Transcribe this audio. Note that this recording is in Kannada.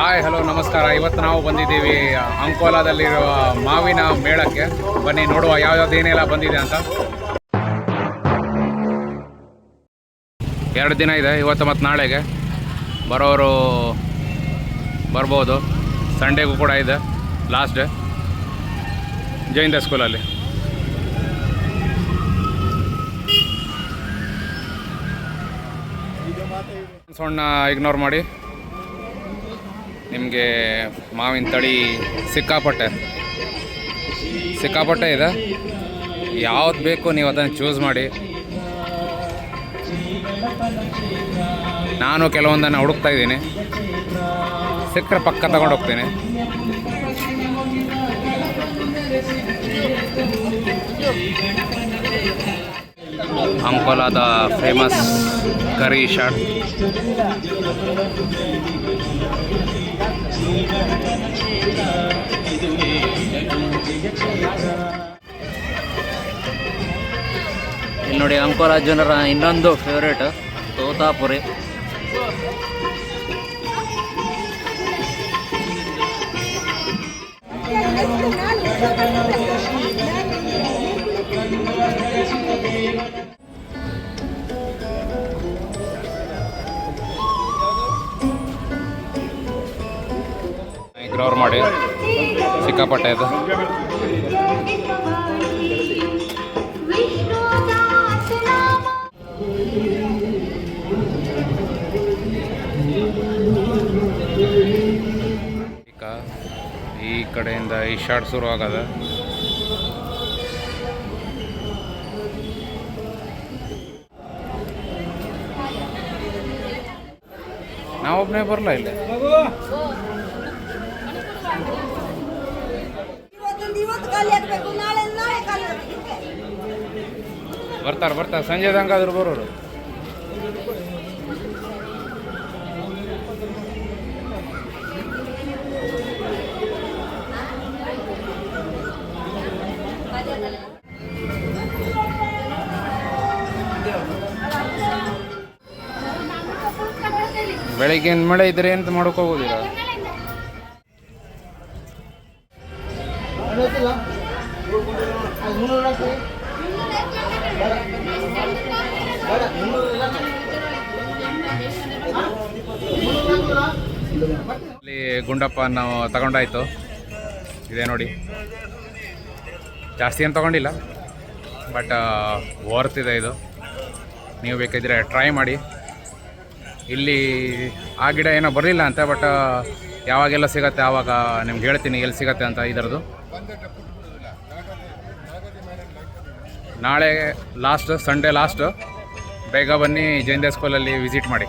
ಹಾಯ್ ಹಲೋ ನಮಸ್ಕಾರ. ಇವತ್ತು ನಾವು ಬಂದಿದ್ದೀವಿ ಅಂಕೋಲಾದಲ್ಲಿರುವ ಮಾವಿನ ಮೇಳಕ್ಕೆ. ಬನ್ನಿ ನೋಡುವ ಯಾವ್ಯಾವ್ದು ಏನೆಲ್ಲ ಬಂದಿದೆ ಅಂತ. 2 ದಿನ ಇದೆ, ಇವತ್ತು ಮತ್ತು ನಾಳೆಗೆ. ಬರೋರು ಬರ್ಬೋದು. ಸಂಡೇಗೂ ಕೂಡ ಇದೆ ಲಾಸ್ಟ್ ಡೇ ಜೈನ್ ಸ್ಕೂಲಲ್ಲಿ. ಸಣ್ಣ ಇಗ್ನೋರ್ ಮಾಡಿ. ನಿಮಗೆ ಮಾವಿನ ತಳಿ ಸಿಕ್ಕಾಪಟ್ಟೆ ಇದೆ. ಯಾವ್ದು ಬೇಕು ನೀವು ಅದನ್ನು ಚೂಸ್ ಮಾಡಿ. ನಾನು ಕೆಲವೊಂದನ್ನು ಹುಡುಕ್ತಾ ಇದ್ದೀನಿ, ಸಿಕ್ಕರೆ ಪಕ್ಕ ತಗೊಂಡು ಹೋಗ್ತೀನಿ. ಅಂಕೋಲಾದ ಫೇಮಸ್ ಕರಿ ಶಾಟ್. ಇಲ್ಲಿ ನೋಡಿ, ಅಂಕೋಲಾ ಜನರ ಇನ್ನೊಂದು ಫೇವ್ರೇಟ್ ತೋತಾಪುರಿ. ಇಗ್ನೋರ್ ಮಾಡಿ, ಸಿಕ್ಕಾಪಟ್ಟೆ ಇದು. ಈ ಕಡೆಯಿಂದ ಈ ಶಾರ್ಟ್ ಶುರು ಆಗದ. ನಾವೊಬ್ಬನೇ ಬರಲ್ಲ ಇಲ್ಲಿ. ಬರ್ತಾರೆ ಸಂಜೆ ತನಕ ಆದ್ರೂ ಬರೋರು. ಬೆಳಿಗ್ಗೆ ಮಳೆ ಇದ್ರೆ ಎಂತ ಮಾಡ್ಕೋಬೋದಿಲ್ಲ. ಇಲ್ಲಿ ಗುಂಡಪ್ಪ ನಾವು ತಗೊಂಡಾಯ್ತು. ಇದೆ ನೋಡಿ, ಜಾಸ್ತಿ ಏನು ತಗೊಂಡಿಲ್ಲ, ಬಟ್ ವರ್ತ್ ಇದೆ ಇದು. ನೀವು ಬೇಕಿದ್ರೆ ಟ್ರೈ ಮಾಡಿ. ಇಲ್ಲಿ ಆ ಗಿಡ ಏನೋ ಬರಲಿಲ್ಲ ಅಂತ, ಬಟ್ ಯಾವಾಗೆಲ್ಲ ಸಿಗತ್ತೆ ಆವಾಗ ನಿಮ್ಗೆ ಹೇಳ್ತೀನಿ ಎಲ್ಲಿ ಸಿಗತ್ತೆ ಅಂತ ಇದರದು. ನಾಳೆ ಲಾಸ್ಟ್, ಸಂಡೇ ಲಾಸ್ಟ್. ಬೇಗ ಬನ್ನಿ, ಜೈನ್ ಸ್ಕೂಲಲ್ಲಿ ವಿಸಿಟ್ ಮಾಡಿ.